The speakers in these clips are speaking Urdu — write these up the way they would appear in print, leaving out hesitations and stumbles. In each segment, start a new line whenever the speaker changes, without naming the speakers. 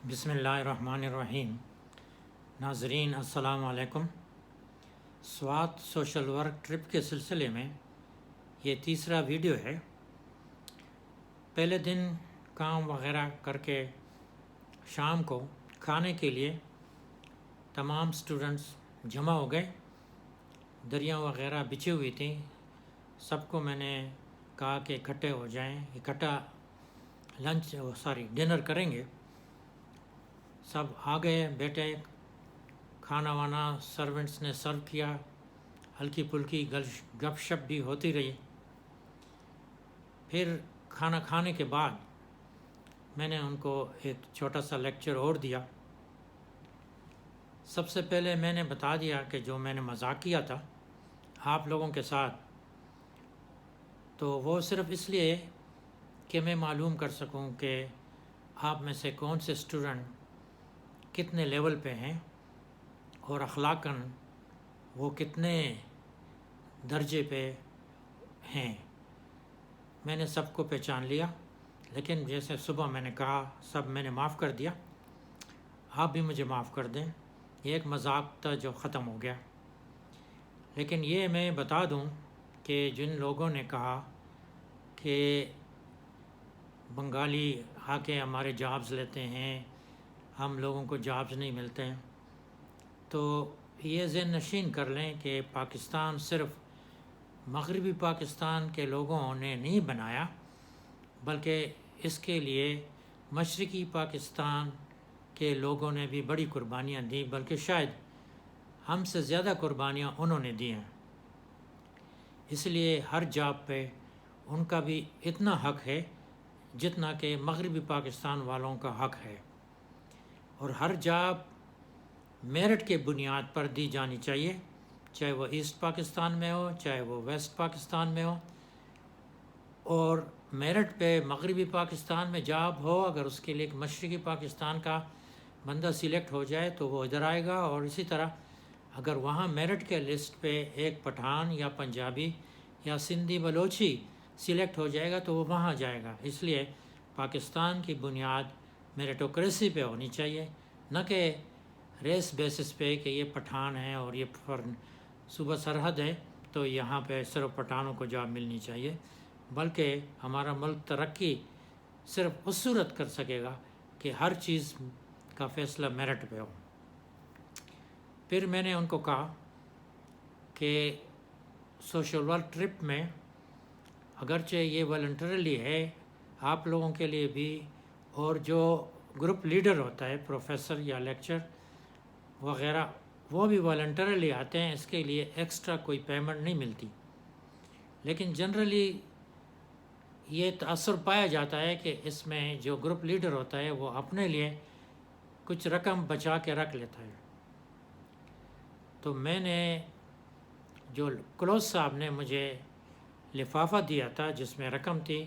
بسم اللہ الرحمن الرحیم۔ ناظرین السلام علیکم۔ سوات سوشل ورک ٹرپ کے سلسلے میں یہ تیسرا ویڈیو ہے۔ پہلے دن کام وغیرہ کر کے شام کو کھانے کے لیے تمام سٹوڈنٹس جمع ہو گئے۔ دریاں وغیرہ بچھی ہوئی تھیں، سب کو میں نے کہا کہ اکٹھے ہو جائیں، اکٹھا ڈنر کریں گے۔ سب آ گئے، بیٹھے، کھانا وانا سرونٹس نے سرو کیا، ہلکی پھلکی گپ شپ بھی ہوتی رہی۔ پھر کھانا کھانے کے بعد میں نے ان کو ایک چھوٹا سا لیکچر اور دیا۔ سب سے پہلے میں نے بتا دیا کہ جو میں نے مذاق کیا تھا آپ لوگوں کے ساتھ، تو وہ صرف اس لیے کہ میں معلوم کر سکوں کہ آپ میں سے کون سے اسٹوڈنٹ کتنے لیول پہ ہیں اور اخلاقاً وہ کتنے درجے پہ ہیں۔ میں نے سب کو پہچان لیا، لیکن جیسے صبح میں نے کہا سب میں نے معاف کر دیا، آپ بھی مجھے معاف کر دیں۔ یہ ایک مذاق تھا جو ختم ہو گیا۔ لیکن یہ میں بتا دوں کہ جن لوگوں نے کہا کہ بنگالی آ کے ہمارے جابز لیتے ہیں، ہم لوگوں کو جابز نہیں ملتے ہیں، تو یہ ذہن نشین کر لیں کہ پاکستان صرف مغربی پاکستان کے لوگوں نے نہیں بنایا، بلکہ اس کے لیے مشرقی پاکستان کے لوگوں نے بھی بڑی قربانیاں دیں، بلکہ شاید ہم سے زیادہ قربانیاں انہوں نے دی ہیں۔ اس لیے ہر جاب پہ ان کا بھی اتنا حق ہے جتنا کہ مغربی پاکستان والوں کا حق ہے، اور ہر جاب میرٹ کے بنیاد پر دی جانی چاہیے، چاہے وہ ایسٹ پاکستان میں ہو چاہے وہ ویسٹ پاکستان میں ہو۔ اور میرٹ پہ مغربی پاکستان میں جاب ہو، اگر اس کے لیے ایک مشرقی پاکستان کا بندہ سلیکٹ ہو جائے تو وہ ادھر آئے گا، اور اسی طرح اگر وہاں میرٹ کے لسٹ پہ ایک پٹھان یا پنجابی یا سندھی بلوچی سلیکٹ ہو جائے گا تو وہ وہاں جائے گا۔ اس لیے پاکستان کی بنیاد میریٹوکریسی پہ ہونی چاہیے، نہ کہ ریس بیسس پہ کہ یہ پٹھان ہیں اور یہ صوبہ سرحد ہے تو یہاں پہ صرف پٹھانوں کو جاب ملنی چاہیے، بلکہ ہمارا ملک ترقی صرف اس صورت کر سکے گا کہ ہر چیز کا فیصلہ میرٹ پہ ہو۔ پھر میں نے ان کو کہا کہ سوشل ورک ٹرپ میں اگرچہ یہ والنٹرلی ہے آپ لوگوں کے لیے بھی، اور جو گروپ لیڈر ہوتا ہے پروفیسر یا لیکچر وغیرہ وہ بھی والنٹرلی آتے ہیں، اس کے لیے ایکسٹرا کوئی پیمنٹ نہیں ملتی، لیکن جنرلی یہ تاثر پایا جاتا ہے کہ اس میں جو گروپ لیڈر ہوتا ہے وہ اپنے لیے کچھ رقم بچا کے رکھ لیتا ہے۔ تو میں نے جو کلوز صاحب نے مجھے لفافہ دیا تھا جس میں رقم تھی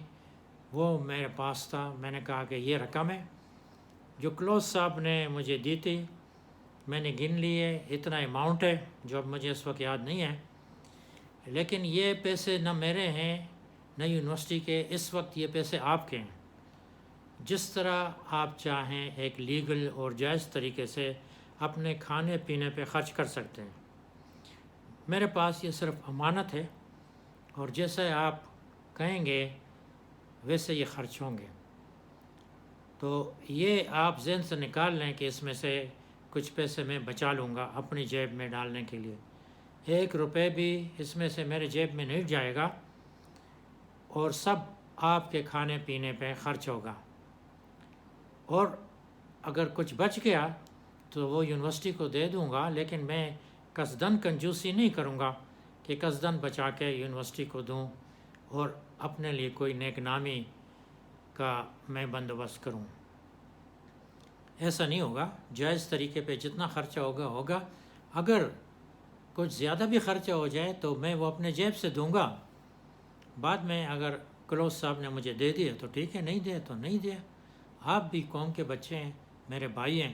وہ میرے پاس تھا، میں نے کہا کہ یہ رقم ہے جو کلوز صاحب نے مجھے دی تھی، میں نے گن لی ہے، اتنا اماؤنٹ ہے جو اب مجھے اس وقت یاد نہیں ہے، لیکن یہ پیسے نہ میرے ہیں نہ یونیورسٹی کے، اس وقت یہ پیسے آپ کے ہیں۔ جس طرح آپ چاہیں ایک لیگل اور جائز طریقے سے اپنے کھانے پینے پہ خرچ کر سکتے ہیں۔ میرے پاس یہ صرف امانت ہے، اور جیسے آپ کہیں گے ویسے یہ خرچ ہوں گے۔ تو یہ آپ ذہن سے نکال لیں کہ اس میں سے کچھ پیسے میں بچا لوں گا اپنی جیب میں ڈالنے کے لیے، 1 روپے بھی اس میں سے میرے جیب میں نہیں جائے گا، اور سب آپ کے کھانے پینے پہ خرچ ہوگا۔ اور اگر کچھ بچ گیا تو وہ یونیورسٹی کو دے دوں گا، لیکن میں قصداً کنجوسی نہیں کروں گا کہ قصداً بچا کے یونیورسٹی کو دوں اور اپنے لیے کوئی نیک نامی کا میں بندوبست کروں۔ ایسا نہیں ہوگا، جائز طریقے پہ جتنا خرچہ ہوگا۔ اگر کچھ زیادہ بھی خرچہ ہو جائے تو میں وہ اپنے جیب سے دوں گا، بعد میں اگر کلوز صاحب نے مجھے دے دیا تو ٹھیک ہے، نہیں دیا تو نہیں دیا۔ آپ بھی قوم کے بچے ہیں، میرے بھائی ہیں،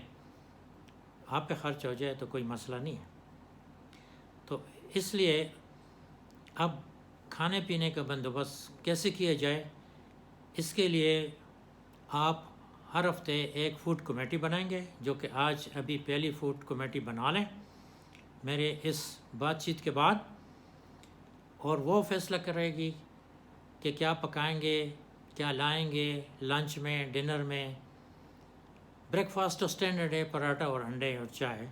آپ پہ خرچ ہو جائے تو کوئی مسئلہ نہیں ہے۔ تو اس لیے اب کھانے پینے کا بندوبست کیسے کیا جائے، اس کے لیے آپ ہر ہفتے ایک فوڈ کمیٹی بنائیں گے، جو کہ آج ابھی پہلی فوڈ کمیٹی بنا لیں میرے اس بات چیت کے بعد، اور وہ فیصلہ کرے گی کہ کیا پکائیں گے، کیا لائیں گے لنچ میں، ڈنر میں۔ بریک فاسٹ تو اسٹینڈرڈ ہے، پراٹھا اور انڈے اور چائے،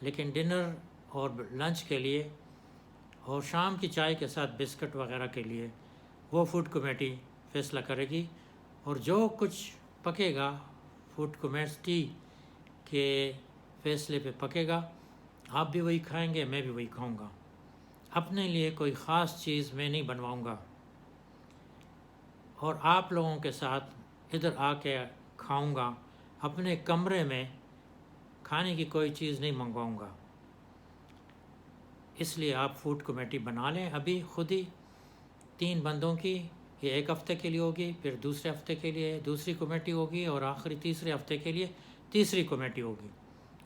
لیکن ڈنر اور لنچ کے لیے اور شام کی چائے کے ساتھ بسکٹ وغیرہ کے لیے وہ فوڈ کمیٹی فیصلہ کرے گی، اور جو کچھ پکے گا فوڈ کمیٹی کے فیصلے پہ پکے گا، آپ بھی وہی کھائیں گے، میں بھی وہی کھاؤں گا۔ اپنے لیے کوئی خاص چیز میں نہیں بنواؤں گا، اور آپ لوگوں کے ساتھ ادھر آ کے کھاؤں گا۔ اپنے کمرے میں کھانے کی کوئی چیز نہیں منگواؤں گا۔ اس لیے آپ فوڈ کمیٹی بنا لیں ابھی خود ہی، 3 بندوں کی، یہ ایک ہفتے کے لیے ہوگی، پھر دوسرے ہفتے کے لیے دوسری کمیٹی ہوگی، اور آخری تیسرے ہفتے کے لیے تیسری کمیٹی ہوگی۔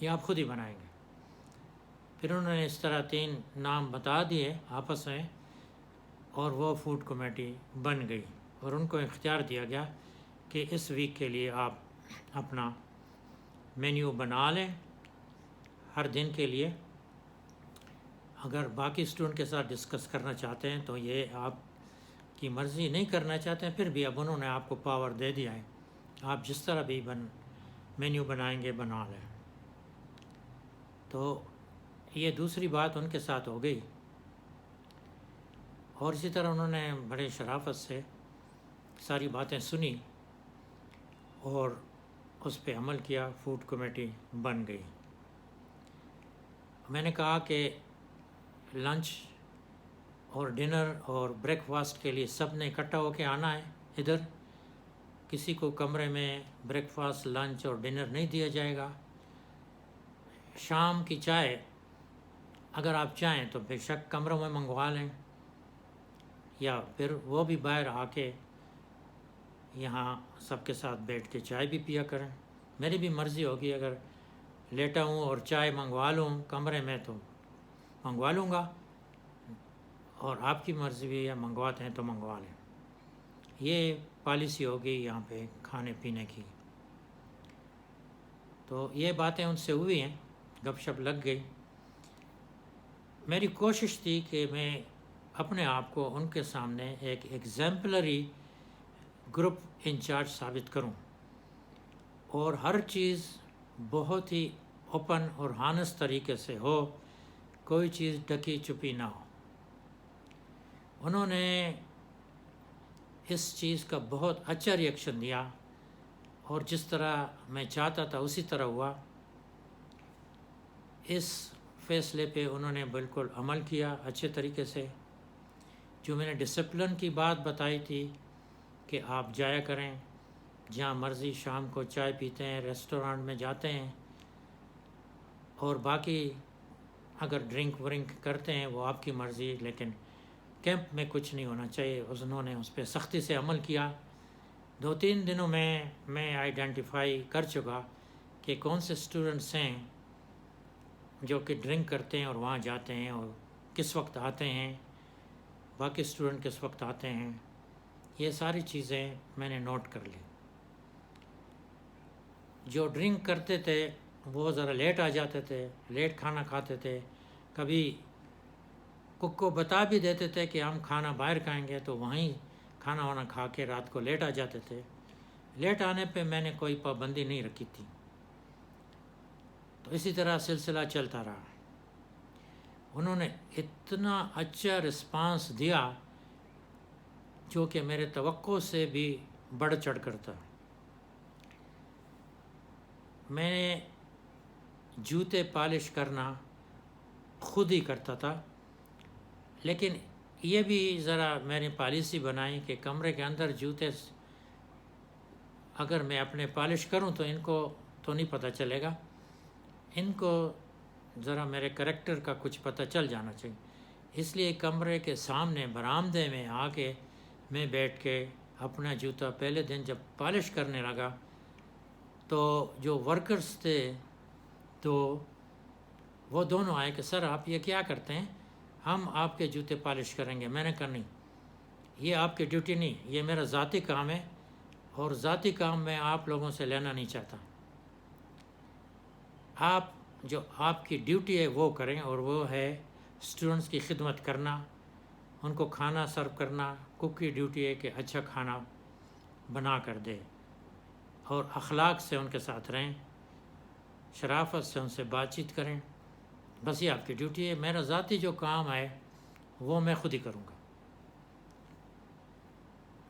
یہ آپ خود ہی بنائیں گے۔ پھر انہوں نے اس طرح 3 نام بتا دیے آپس میں، اور وہ فوڈ کمیٹی بن گئی، اور ان کو اختیار دیا گیا کہ اس ویک کے لیے آپ اپنا مینیو بنا لیں ہر دن کے لیے۔ اگر باقی اسٹوڈنٹ کے ساتھ ڈسکس کرنا چاہتے ہیں تو یہ آپ کی مرضی، نہیں کرنا چاہتے ہیں پھر بھی اب انہوں نے آپ کو پاور دے دیا ہے، آپ جس طرح بھی مینیو بنائیں گے بنا لیں۔ تو یہ دوسری بات ان کے ساتھ ہو گئی، اور اسی طرح انہوں نے بڑے شرافت سے ساری باتیں سنی اور اس پہ عمل کیا، فوڈ کمیٹی بن گئی۔ میں نے کہا کہ لنچ اور ڈنر اور بریک فاسٹ کے لیے سب نے اکٹھا ہو کے آنا ہے ادھر، کسی کو کمرے میں بریک فاسٹ، لنچ اور ڈنر نہیں دیا جائے گا۔ شام کی چائے اگر آپ چاہیں تو بے شک کمروں میں منگوا لیں، یا پھر وہ بھی باہر آ کے یہاں سب کے ساتھ بیٹھ کے چائے بھی پیا کریں۔ میری بھی مرضی ہوگی، اگر لیٹا ہوں اور چائے منگوا لوں کمرے میں تو منگوا لوں گا، اور آپ کی مرضی بھی ہے، منگواتے ہیں تو منگوا لیں۔ یہ پالیسی ہوگی یہاں پہ کھانے پینے کی۔ تو یہ باتیں ان سے ہوئی ہیں، گپ شپ لگ گئی۔ میری کوشش تھی کہ میں اپنے آپ کو ان کے سامنے ایک ایگزامپلری گروپ انچارج ثابت کروں، اور ہر چیز بہت ہی اوپن اور ہانس طریقے سے ہو، کوئی چیز ڈکی چھپی نہ ہو۔ انہوں نے اس چیز کا بہت اچھا ری ایکشن دیا، اور جس طرح میں چاہتا تھا اسی طرح ہوا۔ اس فیصلے پہ انہوں نے بالکل عمل کیا اچھے طریقے سے۔ جو میں نے ڈسپلن کی بات بتائی تھی کہ آپ جایا کریں جہاں مرضی، شام کو چائے پیتے ہیں، ریسٹورانٹ میں جاتے ہیں، اور باقی اگر ڈرنک ورنک کرتے ہیں وہ آپ کی مرضی، لیکن کیمپ میں کچھ نہیں ہونا چاہیے۔ انہوں نے اس پہ سختی سے عمل کیا۔ 2-3 دنوں میں آئیڈینٹیفائی کر چکا کہ کون سے اسٹوڈنٹس ہیں جو کہ ڈرنک کرتے ہیں اور وہاں جاتے ہیں، اور کس وقت آتے ہیں، باقی اسٹوڈنٹ کس وقت آتے ہیں۔ یہ ساری چیزیں میں نے نوٹ کر لی۔ جو ڈرنک کرتے تھے وہ ذرا لیٹ آ جاتے تھے، لیٹ کھانا کھاتے تھے، کبھی کک کو بتا بھی دیتے تھے کہ ہم کھانا باہر کھائیں گے، تو وہیں کھانا وانا کھا کے رات کو لیٹ آ جاتے تھے۔ لیٹ آنے پہ میں نے کوئی پابندی نہیں رکھی تھی، تو اسی طرح سلسلہ چلتا رہا۔ انہوں نے اتنا اچھا رسپانس دیا جو کہ میرے توقع سے بھی بڑھ چڑھ کر تھا۔ میں نے جوتے پالش کرنا خود ہی کرتا تھا، لیکن یہ بھی ذرا میں نے پالیسی بنائی کہ کمرے کے اندر جوتے اگر میں اپنے پالش کروں تو ان کو تو نہیں پتہ چلے گا، ان کو ذرا میرے کریکٹر کا کچھ پتہ چل جانا چاہیے۔ اس لیے کمرے کے سامنے برآمدے میں آ کے میں بیٹھ کے اپنا جوتا پہلے دن جب پالش کرنے لگا تو جو ورکرز تھے تو وہ دونوں آئے کہ سر آپ یہ کیا کرتے ہیں؟ ہم آپ کے جوتے پالش کریں گے۔ میں نے کہا نہیں، یہ آپ کی ڈیوٹی نہیں، یہ میرا ذاتی کام ہے، اور ذاتی کام میں آپ لوگوں سے لینا نہیں چاہتا. آپ جو آپ کی ڈیوٹی ہے وہ کریں، اور وہ ہے اسٹوڈنٹس کی خدمت کرنا، ان کو کھانا سرو کرنا. کوک کی ڈیوٹی ہے کہ اچھا کھانا بنا کر دے، اور اخلاق سے ان کے ساتھ رہیں، شرافت سے ان سے بات چیت کریں. بس یہ آپ کی ڈیوٹی ہے. میرا ذاتی جو کام ہے وہ میں خود ہی کروں گا.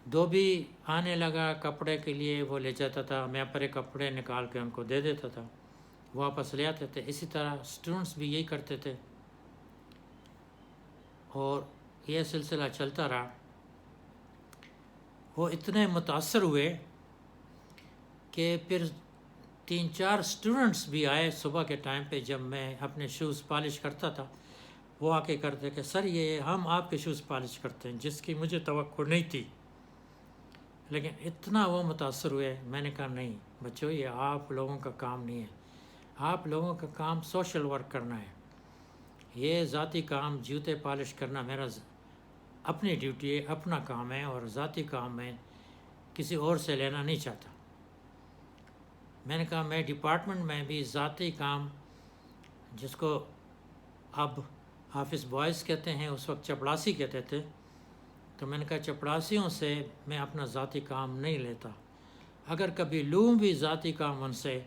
دھوبی آنے لگا کپڑے کے لیے، وہ لے جاتا تھا، میں اپنے کپڑے نکال کے ان کو دے دیتا تھا، واپس لے آتے تھے. اسی طرح اسٹوڈنٹس بھی یہی کرتے تھے، اور یہ سلسلہ چلتا رہا. وہ اتنے متاثر ہوئے کہ پھر 3-4 اسٹوڈنٹس بھی آئے صبح کے ٹائم پہ، جب میں اپنے شوز پالش کرتا تھا. وہ آ کے کرتے کہ سر یہ ہم آپ کے شوز پالش کرتے ہیں، جس کی مجھے توقع نہیں تھی. لیکن اتنا وہ متاثر ہوئے. میں نے کہا نہیں بچوں، یہ آپ لوگوں کا کام نہیں ہے. آپ لوگوں کا کام سوشل ورک کرنا ہے. یہ ذاتی کام جوتے پالش کرنا میرا اپنی ڈیوٹی ہے، اپنا کام ہے، اور ذاتی کام میں کسی اور سے لینا نہیں چاہتا. میں نے کہا میں ڈپارٹمنٹ میں بھی ذاتی کام، جس کو اب آفس بوائز کہتے ہیں، اس وقت چپڑاسی کہتے تھے، تو میں نے کہا چپڑاسیوں سے میں اپنا ذاتی کام نہیں لیتا. اگر کبھی لوں بھی ذاتی کام ان سے،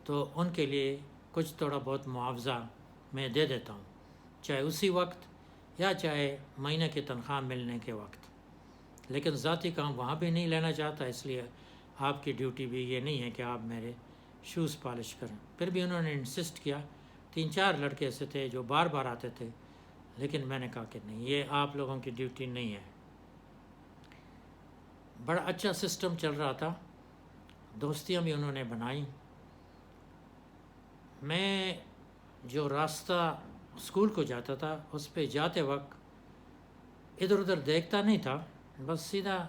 تو ان کے لیے کچھ تھوڑا بہت معاوضہ میں دے دیتا ہوں، چاہے اسی وقت یا چاہے مہینے کی تنخواہ ملنے کے وقت. لیکن ذاتی کام وہاں بھی نہیں لینا چاہتا. اس لیے آپ کی ڈیوٹی بھی یہ نہیں ہے کہ آپ میرے شوز پالش کریں. پھر بھی انہوں نے انسسٹ کیا. 3-4 لڑکے ایسے تھے جو بار بار آتے تھے، لیکن میں نے کہا کہ نہیں، یہ آپ لوگوں کی ڈیوٹی نہیں ہے. بڑا اچھا سسٹم چل رہا تھا. دوستیاں بھی انہوں نے بنائیں. میں جو راستہ اسکول کو جاتا تھا، اس پہ جاتے وقت ادھر ادھر دیکھتا نہیں تھا، بس سیدھا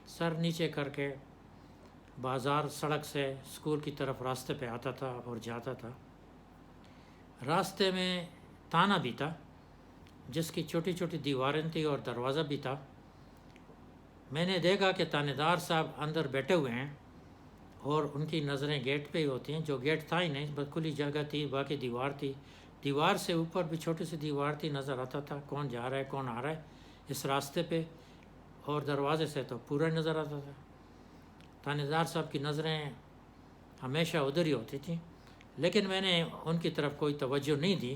سر نیچے کر کے بازار سڑک سے اسکول کی طرف راستے پہ آتا تھا اور جاتا تھا. راستے میں تانا بھی تھا، جس کی چھوٹی چھوٹی دیواریں تھیں اور دروازہ بھی تھا. میں نے دیکھا کہ تانے دار صاحب اندر بیٹھے ہوئے ہیں، اور ان کی نظریں گیٹ پہ ہی ہوتی ہیں. جو گیٹ تھا ہی نہیں، بس کھلی جگہ تھی، باقی دیوار تھی. دیوار سے اوپر بھی چھوٹی سی دیوار تھی، نظر آتا تھا کون جا رہا ہے کون آ رہا ہے اس راستے پہ. اور دروازے سے تو پورا نظر آتا تھا. تانے دار صاحب کی نظریں ہمیشہ ادھر ہی ہوتی تھیں. لیکن میں نے ان کی طرف کوئی توجہ نہیں دی،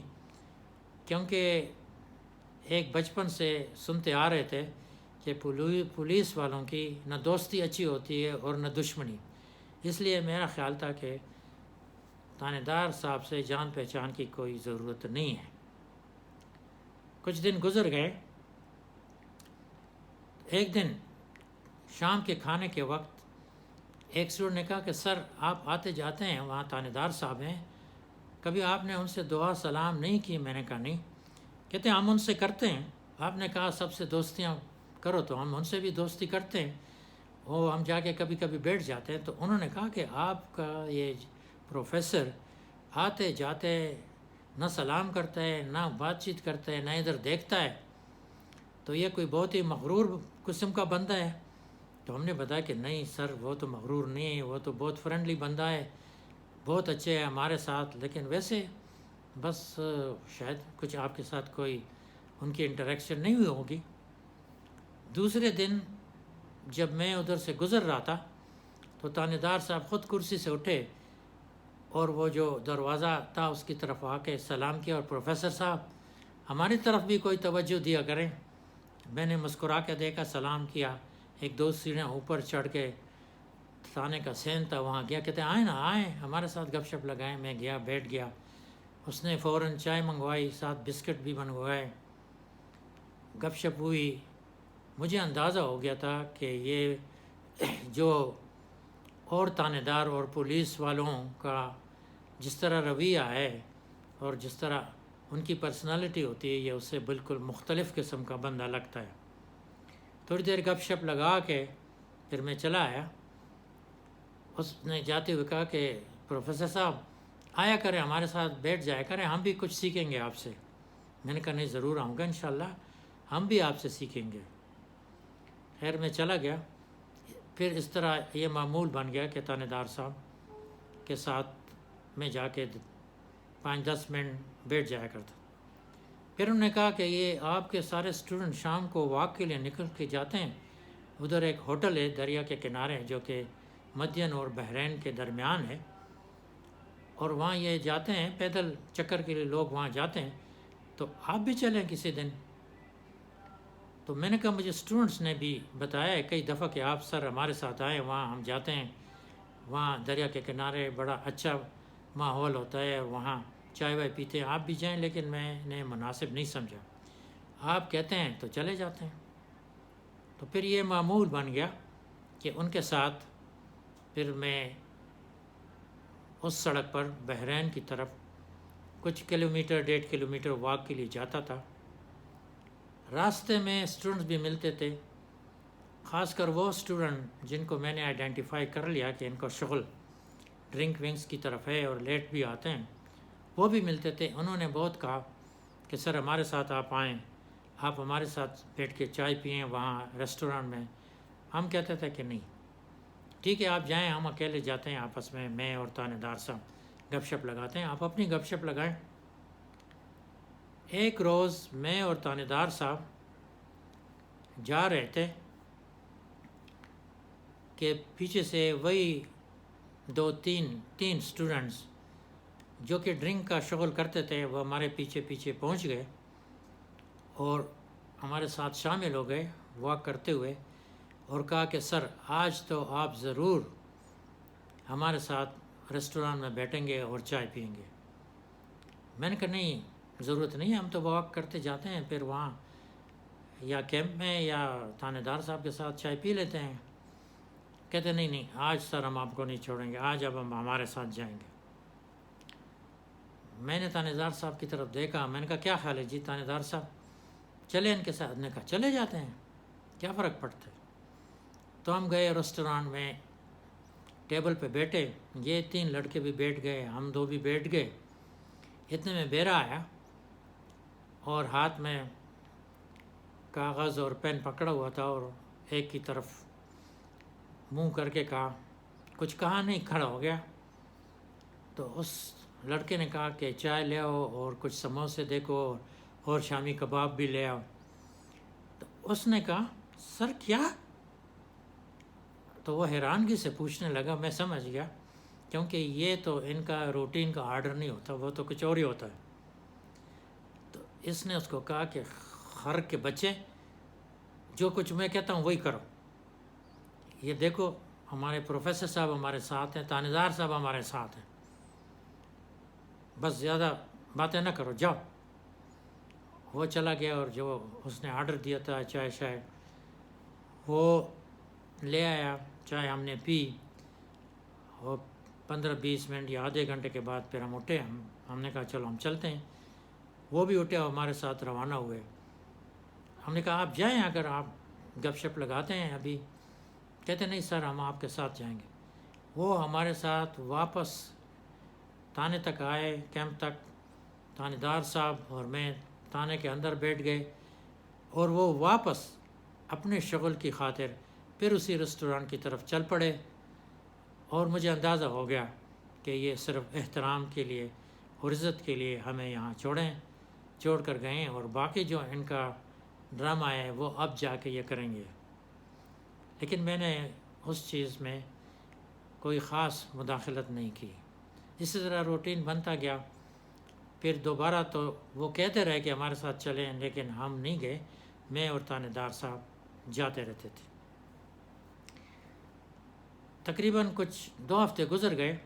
کیونکہ ایک بچپن سے سنتے آ رہے تھے کہ پولیس والوں کی نہ دوستی اچھی ہوتی ہے اور نہ دشمنی. اس لیے میرا خیال تھا کہ تانے دار صاحب سے جان پہچان کی کوئی ضرورت نہیں ہے. کچھ دن گزر گئے. ایک دن شام کے کھانے کے وقت ایک اسٹوڈنٹ نے کہا کہ سر آپ آتے جاتے ہیں، وہاں تانے دار صاحب ہیں، کبھی آپ نے ان سے دعا سلام نہیں کی؟ میں نے کہا نہیں. کہتے ہیں ہم ان سے کرتے ہیں. آپ نے کہا سب سے دوستیاں کرو، تو ہم ان سے بھی دوستی کرتے ہیں، وہ ہم جا کے کبھی کبھی بیٹھ جاتے ہیں. تو انہوں نے کہا کہ آپ کا یہ پروفیسر آتے جاتے نہ سلام کرتا ہے، نہ بات چیت کرتا ہے، نہ ادھر دیکھتا ہے، تو یہ کوئی بہت ہی مغرور قسم کا بندہ ہے. تو ہم نے بتایا کہ نہیں سر، وہ تو مغرور نہیں ہے، وہ تو بہت فرینڈلی بندہ ہے، بہت اچھے ہے ہمارے ساتھ. لیکن ویسے بس شاید کچھ آپ کے ساتھ کوئی ان کی انٹریکشن نہیں ہوئی ہوگی. دوسرے دن جب میں ادھر سے گزر رہا تھا، تو تانے دار صاحب خود کرسی سے اٹھے، اور وہ جو دروازہ تھا اس کی طرف آ کے سلام کیا، اور پروفیسر صاحب ہماری طرف بھی کوئی توجہ دیا کریں. میں نے مسکرا کے دیکھا، سلام کیا. 1-2 سیڑھیاں اوپر چڑھ کے تانے کا سین تھا، وہاں گیا. کہتے آئیں نا، آئیں ہمارے ساتھ گپ شپ لگائیں. میں گیا، بیٹھ گیا. اس نے فوراً چائے منگوائی، ساتھ بسکٹ بھی منگوائے. گپ شپ ہوئی. مجھے اندازہ ہو گیا تھا کہ یہ جو اور تانے دار اور پولیس والوں کا جس طرح رویہ ہے اور جس طرح ان کی پرسنالٹی ہوتی ہے، یہ اس سے بالکل مختلف قسم کا بندہ لگتا ہے. تھوڑی دیر گپ شپ لگا کے پھر میں چلا آیا. اس نے جاتے ہوئے کہا کہ پروفیسر صاحب آیا کریں، ہمارے ساتھ بیٹھ جایا کریں، ہم بھی کچھ سیکھیں گے آپ سے. میں نے کہا نہیں، ضرور آؤں گا انشاءاللہ، ہم بھی آپ سے سیکھیں گے. خیر میں چلا گیا. پھر اس طرح یہ معمول بن گیا کہ تانے دار صاحب کے ساتھ میں جا کے 5-10 منٹ بیٹھ جایا کرتا. پھر انہوں نے کہا کہ یہ آپ کے سارے اسٹوڈنٹ شام کو واک کے لیے نکل کے جاتے ہیں، ادھر ایک ہوٹل ہے دریا کے کنارے جو کہ مدین اور بحرین کے درمیان ہے، اور وہاں یہ جاتے ہیں پیدل چکر کے لیے، لوگ وہاں جاتے ہیں، تو آپ بھی چلیں کسی دن. تو میں نے کہا مجھے اسٹوڈنٹس نے بھی بتایا ہے کئی دفعہ کہ آپ سر ہمارے ساتھ آئیں، وہاں ہم جاتے ہیں، وہاں دریا کے کنارے بڑا اچھا ماحول ہوتا ہے، وہاں چائے وائے پیتے ہیں، آپ بھی جائیں. لیکن میں نے مناسب نہیں سمجھا، آپ کہتے ہیں تو چلے جاتے ہیں. تو پھر یہ معمول بن گیا کہ ان کے ساتھ پھر میں اس سڑک پر بحرین کی طرف کچھ کلومیٹر 1.5 کلومیٹر واک کے لیے جاتا تھا. راستے میں اسٹوڈنٹس بھی ملتے تھے، خاص کر وہ اسٹوڈنٹ جن کو میں نے آئیڈینٹیفائی کر لیا کہ ان کو شغل ڈرنک ونکس کی طرف ہے اور لیٹ بھی آتے ہیں، وہ بھی ملتے تھے. انہوں نے بہت کہا کہ سر ہمارے ساتھ آپ آئیں، آپ ہمارے ساتھ بیٹھ کے چائے پئیں وہاں ریسٹورانٹ میں. ہم کہتے تھے کہ نہیں، ٹھیک ہے آپ جائیں، ہم اکیلے جاتے ہیں آپس میں اور تانے دار صاحب گپ شپ لگاتے ہیں، آپ اپنی گپ شپ لگائیں. ایک روز میں اور تانے دار صاحب جا رہے تھے کہ پیچھے سے وہی 2-3 اسٹوڈنٹس جو کہ ڈرنک کا شغل کرتے تھے وہ ہمارے پیچھے پیچھے پہنچ گئے اور ہمارے ساتھ شامل ہو گئے واک کرتے ہوئے، اور کہا کہ سر آج تو آپ ضرور ہمارے ساتھ ریسٹوران میں بیٹھیں گے اور چائے پئیں گے. میں نے کہا نہیں ضرورت نہیں، ہم تو واک کرتے جاتے ہیں، پھر وہاں یا کیمپ میں یا تانے دار صاحب کے ساتھ چائے پی لیتے ہیں. کہتے نہیں آج سر ہم آپ کو نہیں چھوڑیں گے، آج اب ہم ہمارے ساتھ جائیں گے. میں نے تانے دار صاحب کی طرف دیکھا، میں نے کہا کیا خیال ہے جی تانے دار صاحب چلے ان کے ساتھ؟ نے کہا چلے جاتے ہیں، کیا فرق پڑتا ہے. تو ہم گئے ریسٹورانٹ میں، ٹیبل پہ بیٹھے، یہ 3 لڑکے بھی بیٹھ گئے، ہم 2 بھی بیٹھ گئے. اتنے میں بیرا آیا اور ہاتھ میں کاغذ اور پین پکڑا ہوا تھا اور ایک کی طرف منہ کر کے کہا، کچھ کہا نہیں، کھڑا ہو گیا. تو اس لڑکے نے کہا کہ چائے لے آؤ اور کچھ سموسے دیکھو اور شامی کباب بھی لے آؤ. تو اس نے کہا سر کیا؟ تو وہ حیرانگی سے پوچھنے لگا. میں سمجھ گیا کیونکہ یہ تو ان کا روٹین کا آرڈر نہیں ہوتا، وہ تو کچھ اور ہی ہوتا ہے. تو اس نے اس کو کہا کہ خر کے بچے، جو کچھ میں کہتا ہوں وہی کرو. یہ دیکھو ہمارے پروفیسر صاحب ہمارے ساتھ ہیں، تانے دار صاحب ہمارے ساتھ ہیں، بس زیادہ باتیں نہ کرو، جاؤ. وہ چلا گیا اور جو اس نے آرڈر دیا تھا چائے شائے وہ لے آیا. چائے ہم نے پی اور 15-20 منٹ یا آدھے گھنٹے کے بعد پھر ہم اٹھے. ہم نے کہا چلو ہم چلتے ہیں. وہ بھی اٹھے اور ہمارے ساتھ روانہ ہوئے. ہم نے کہا آپ جائیں اگر آپ گپ شپ لگاتے ہیں ابھی. کہتے نہیں سر ہم آپ کے ساتھ جائیں گے. وہ ہمارے ساتھ واپس تانے تک آئے، کیمپ تک. تانے دار صاحب اور میں تانے کے اندر بیٹھ گئے اور وہ واپس اپنے شغل کی خاطر پھر اسی ریسٹورانٹ کی طرف چل پڑے. اور مجھے اندازہ ہو گیا کہ یہ صرف احترام کے لیے اور عزت کے لیے ہمیں یہاں چھوڑ کر گئے ہیں، اور باقی جو ان کا ڈرامہ ہے وہ اب جا کے یہ کریں گے. لیکن میں نے اس چیز میں کوئی خاص مداخلت نہیں کی. اسی طرح روٹین بنتا گیا. پھر دوبارہ تو وہ کہتے رہے کہ ہمارے ساتھ چلیں، لیکن ہم نہیں گئے. میں اور تانے دار صاحب جاتے رہتے تھے. تقریباً کچھ 2 ہفتے گزر گئے.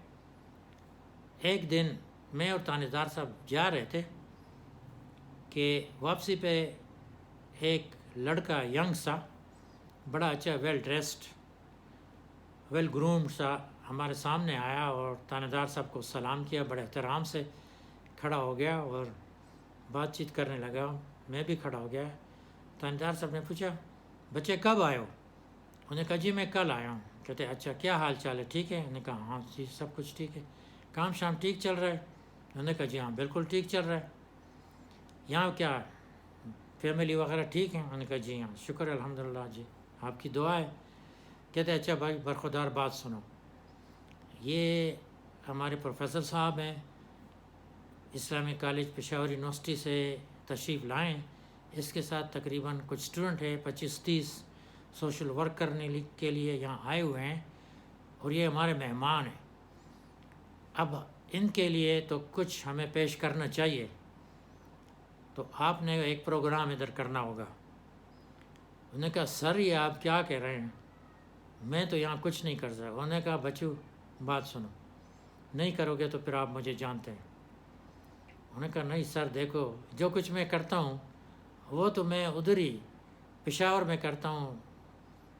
ایک دن میں اور تانے دار صاحب جا رہے تھے کہ واپسی پہ ایک لڑکا ینگ سا، بڑا اچھا ویل ڈریسڈ ویل گرومڈ سا ہمارے سامنے آیا اور تانے دار صاحب کو سلام کیا. بڑے احترام سے کھڑا ہو گیا اور بات چیت کرنے لگا. میں بھی کھڑا ہو گیا. تانے دار صاحب نے پوچھا بچے کب آئے ہو؟ انہوں نے کہا جی میں کل آیا ہوں. کہتے اچھا کیا حال چال ہے، ٹھیک ہے؟ انہوں نے کہا ہاں جی سب کچھ ٹھیک ہے. کام شام ٹھیک چل رہا ہے؟ انہوں نے کہا جی ہاں بالکل ٹھیک چل رہا ہے. یہاں کیا فیملی وغیرہ ٹھیک ہے؟ انہوں نے کہا جی ہاں شکر الحمدللہ جی آپ کی دعا ہے. کہتے اچھا بھائی برخودار بات سنو، یہ ہمارے پروفیسر صاحب ہیں، اسلامی کالج پشاور یونیورسٹی سے تشریف لائیں، اس کے ساتھ تقریباً کچھ اسٹوڈنٹ ہیں 25-30 سوشل ورک کرنے کے لیے یہاں آئے ہوئے ہیں، اور یہ ہمارے مہمان ہیں، اب ان کے لیے تو کچھ ہمیں پیش کرنا چاہیے، تو آپ نے ایک پروگرام ادھر کرنا ہوگا۔ انہوں نے کہا سر یہ آپ کیا کہہ رہے ہیں، میں تو یہاں کچھ نہیں کر سکتا۔ انہوں نے کہا بچو بات سنو، نہیں کرو گے تو پھر آپ مجھے جانتے ہیں۔ انہوں نے کہا نہیں سر دیکھو، جو کچھ میں کرتا ہوں وہ تو میں ادھر ہی پشاور میں کرتا ہوں،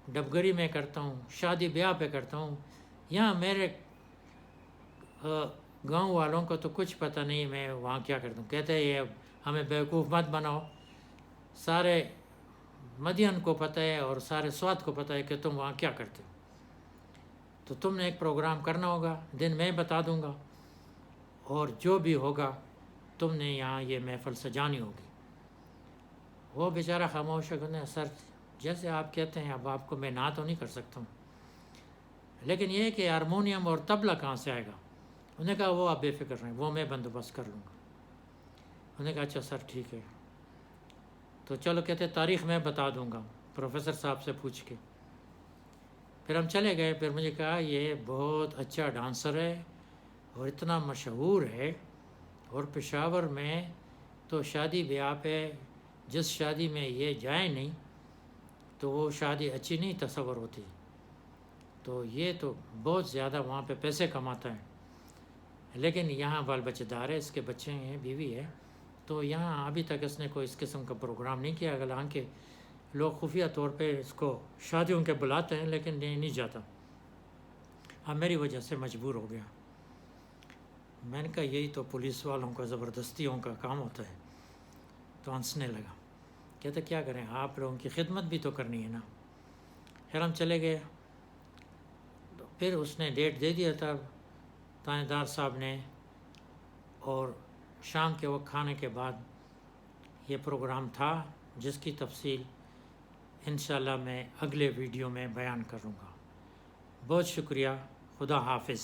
ڈبگری میں کرتا ہوں، شادی بیاہ پہ کرتا ہوں، یہاں میرے گاؤں والوں کو تو کچھ پتہ نہیں میں وہاں کیا کرتا ہوں۔ کہتے ہیں یہ ہمیں بیوقوف مت بناؤ، سارے مدین کو پتہ ہے اور سارے سوات کو پتہ ہے کہ تم وہاں کیا کرتے ہو، تو تم نے ایک پروگرام کرنا ہوگا، دن میں بتا دوں گا، اور جو بھی ہوگا تم نے یہاں یہ محفل سجانی ہوگی۔ وہ بیچارہ خاموش ہے، کہ سر جیسے آپ کہتے ہیں، اب آپ کو میں نہ تو نہیں کر سکتا ہوں، لیکن یہ کہ ہارمونیم اور طبلہ کہاں سے آئے گا؟ انہوں نے کہا وہ آپ بے فکر رہیں، وہ میں بندوبست کر لوں گا۔ انہوں نے کہا اچھا سر ٹھیک ہے، تو چلو کہتے تاریخ میں بتا دوں گا پروفیسر صاحب سے پوچھ کے۔ پھر ہم چلے گئے، پھر مجھے کہا یہ بہت اچھا ڈانسر ہے اور اتنا مشہور ہے، اور پشاور میں تو شادی بیاہ پہ جس شادی میں یہ جائے نہیں تو وہ شادی اچھی نہیں تصور ہوتی، تو یہ تو بہت زیادہ وہاں پہ پیسے کماتا ہے، لیکن یہاں بال بچے دار ہے، اس کے بچے ہیں، بیوی ہے، تو یہاں ابھی تک اس نے کوئی اس قسم کا پروگرام نہیں کیا، حالانکہ لوگ خفیہ طور پہ اس کو شادیوں کے بلاتے ہیں، لیکن نہیں جاتا۔ اب میری وجہ سے مجبور ہو گیا۔ میں نے کہا یہی تو پولیس والوں کا زبردستیوں کا کام ہوتا ہے، تو ہنسنے لگا، کہتے کیا کریں، آپ لوگوں کی خدمت بھی تو کرنی ہے نا۔ پھر ہم چلے گئے، تو پھر اس نے ڈیٹ دے دیا تھا تانے دار صاحب نے، اور شام کے وقت کھانے کے بعد یہ پروگرام تھا، جس کی تفصیل انشاءاللہ میں اگلے ویڈیو میں بیان کروں گا۔ بہت شکریہ، خدا حافظ۔